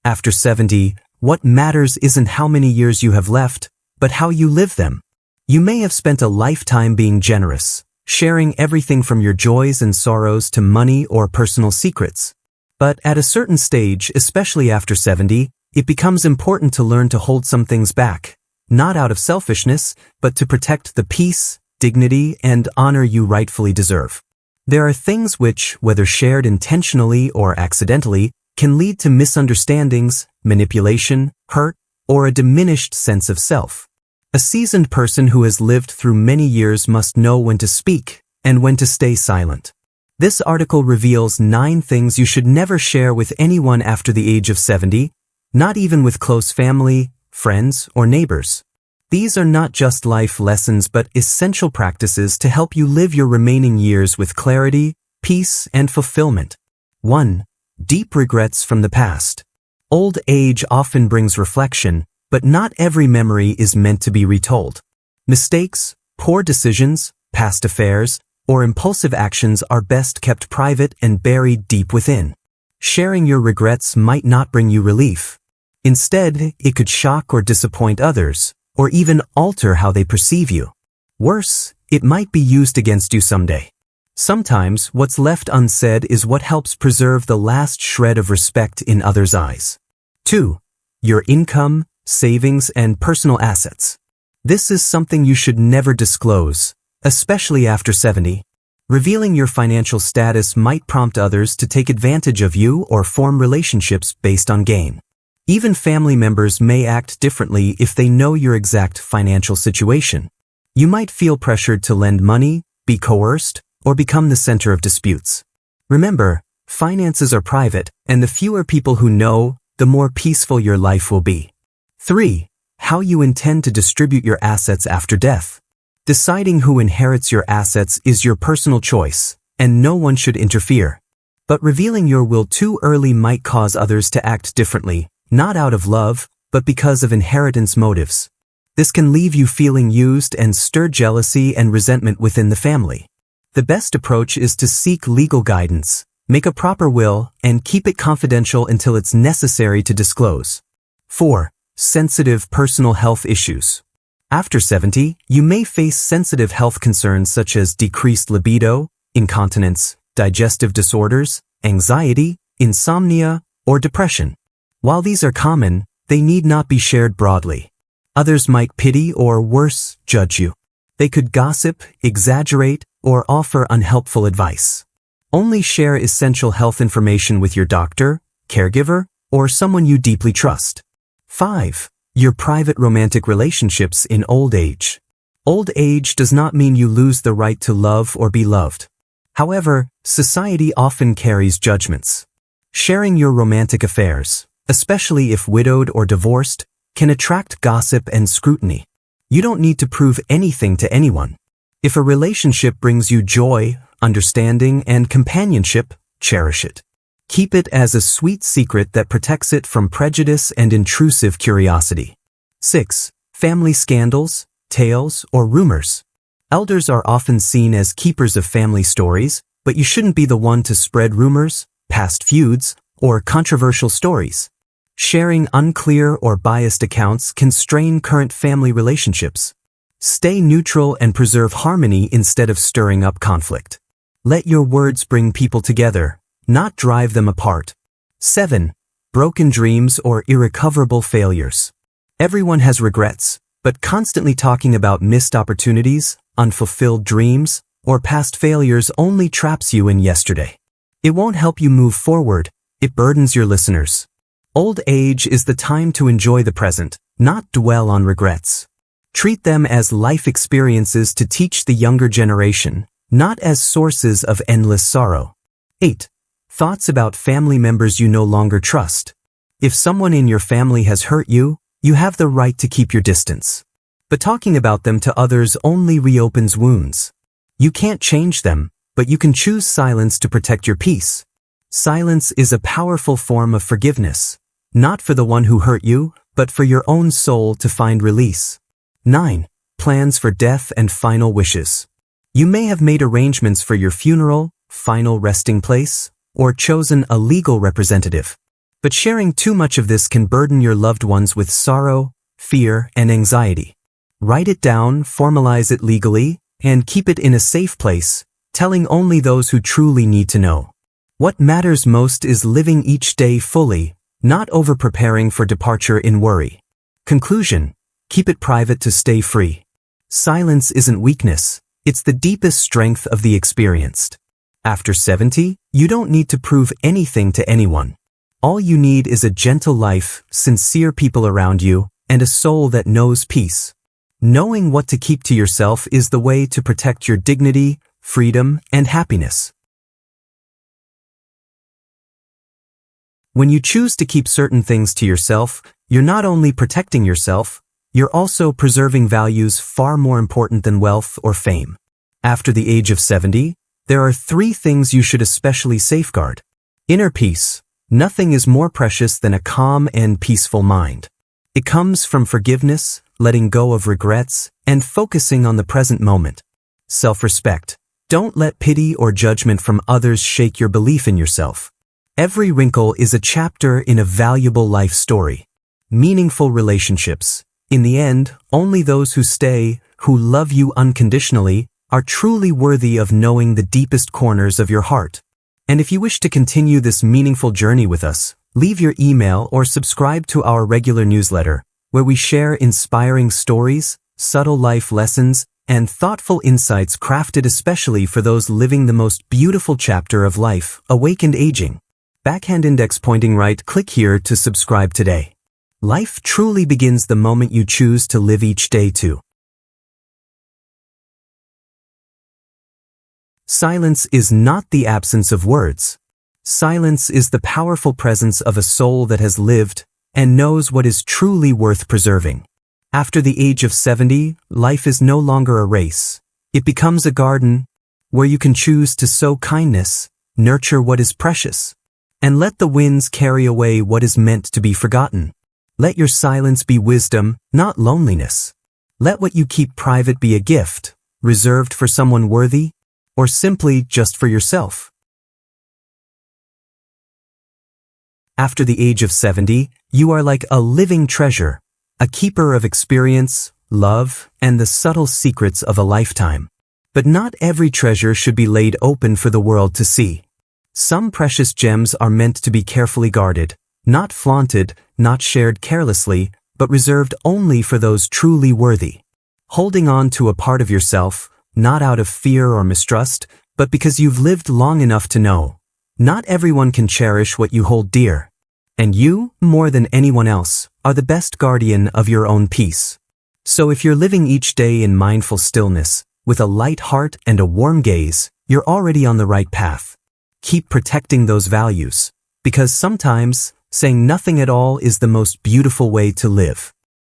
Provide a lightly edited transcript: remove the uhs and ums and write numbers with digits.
After 70, what matters isn't how many years you have left, but how you live them. You may have spent a lifetime being generous, sharing everything from your joys and sorrows to money or personal secrets. But at a certain stage, especially after 70, it becomes important to learn to hold some things back, not out of selfishness, but to protect the peace, dignity, and honor you rightfully deserve. There are things which, whether shared intentionally or accidentally, can lead to misunderstandings, manipulation, hurt, or a diminished sense of self. A seasoned person who has lived through many years must know when to speak and when to stay silent. This article reveals 9 things you should never share with anyone after the age of 70, not even with close family, friends, or neighbors. These are not just life lessons but essential practices to help you live your remaining years with clarity, peace, and fulfillment. 1. Deep regrets from the past. Old age often brings reflection, but not every memory is meant to be retold. Mistakes, poor decisions, past affairs, or impulsive actions are best kept private and buried deep within. Sharing your regrets might not bring you relief. Instead, it could shock or disappoint others, or even alter how they perceive you. Worse, it might be used against you someday. Sometimes, what's left unsaid is what helps preserve the last shred of respect in others' eyes. 2. Your income, savings, and personal assets. This is something you should never disclose, especially after 70. Revealing your financial status might prompt others to take advantage of you or form relationships based on gain. Even family members may act differently if they know your exact financial situation. You might feel pressured to lend money, be coerced, or become the center of disputes. Remember, finances are private, and the fewer people who know, the more peaceful your life will be. 3. How you intend to distribute your assets after death. Deciding who inherits your assets is your personal choice, and no one should interfere. But revealing your will too early might cause others to act differently, not out of love, but because of inheritance motives. This can leave you feeling used and stir jealousy and resentment within the family. The best approach is to seek legal guidance, make a proper will, and keep it confidential until it's necessary to disclose. 4. Sensitive personal health issues. After 70, you may face sensitive health concerns such as decreased libido, incontinence, digestive disorders, anxiety, insomnia, or depression. While these are common, they need not be shared broadly. Others might pity or, worse, judge you. They could gossip, exaggerate, or offer unhelpful advice. Only share essential health information with your doctor, caregiver, or someone you deeply trust. 5. Your private romantic relationships in old age. Old age does not mean you lose the right to love or be loved. However, society often carries judgments. Sharing your romantic affairs, especially if widowed or divorced, can attract gossip and scrutiny. You don't need to prove anything to anyone. If a relationship brings you joy, understanding, and companionship, cherish it. Keep it as a sweet secret that protects it from prejudice and intrusive curiosity. 6. Family scandals, tales, or rumors. Elders are often seen as keepers of family stories, but you shouldn't be the one to spread rumors, past feuds, or controversial stories. Sharing unclear or biased accounts can strain current family relationships. Stay neutral and preserve harmony instead of stirring up conflict. Let your words bring people together, not drive them apart. 7. Broken dreams or irrecoverable failures. Everyone has regrets, but constantly talking about missed opportunities, unfulfilled dreams, or past failures only traps you in yesterday. It won't help you move forward, it burdens your listeners. Old age is the time to enjoy the present, not dwell on regrets. Treat them as life experiences to teach the younger generation, not as sources of endless sorrow. 8. Thoughts about family members you no longer trust. If someone in your family has hurt you, you have the right to keep your distance. But talking about them to others only reopens wounds. You can't change them, but you can choose silence to protect your peace. Silence is a powerful form of forgiveness, not for the one who hurt you, but for your own soul to find release. 9. Plans for death and final wishes. You may have made arrangements for your funeral, final resting place, or chosen a legal representative. But sharing too much of this can burden your loved ones with sorrow, fear, and anxiety. Write it down, formalize it legally, and keep it in a safe place, telling only those who truly need to know. What matters most is living each day fully, not over-preparing for departure in worry. Conclusion: keep it private to stay free. Silence isn't weakness, it's the deepest strength of the experienced. After 70, you don't need to prove anything to anyone. All you need is a gentle life, sincere people around you, and a soul that knows peace. Knowing what to keep to yourself is the way to protect your dignity, freedom, and happiness. When you choose to keep certain things to yourself, you're not only protecting yourself, you're also preserving values far more important than wealth or fame. After the age of 70, there are 3 things you should especially safeguard. Inner peace. Nothing is more precious than a calm and peaceful mind. It comes from forgiveness, letting go of regrets, and focusing on the present moment. Self-respect. Don't let pity or judgment from others shake your belief in yourself. Every wrinkle is a chapter in a valuable life story. Meaningful relationships. In the end, only those who stay, who love you unconditionally, are truly worthy of knowing the deepest corners of your heart. And if you wish to continue this meaningful journey with us, leave your email or subscribe to our regular newsletter, where we share inspiring stories, subtle life lessons, and thoughtful insights crafted especially for those living the most beautiful chapter of life, awakened aging. Backhand index pointing right, click here to subscribe today. Life truly begins the moment you choose to live each day too. Silence is not the absence of words. Silence is the powerful presence of a soul that has lived and knows what is truly worth preserving. After the age of 70, life is no longer a race. It becomes a garden where you can choose to sow kindness, nurture what is precious, and let the winds carry away what is meant to be forgotten. Let your silence be wisdom, not loneliness. Let what you keep private be a gift, reserved for someone worthy, or simply just for yourself. After the age of 70, you are like a living treasure, a keeper of experience, love, and the subtle secrets of a lifetime. But not every treasure should be laid open for the world to see. Some precious gems are meant to be carefully guarded, not flaunted, not shared carelessly, but reserved only for those truly worthy. Holding on to a part of yourself, not out of fear or mistrust, but because you've lived long enough to know, not everyone can cherish what you hold dear. And you, more than anyone else, are the best guardian of your own peace. So if you're living each day in mindful stillness, with a light heart and a warm gaze, you're already on the right path. Keep protecting those values, because sometimes saying nothing at all is the most beautiful way to live.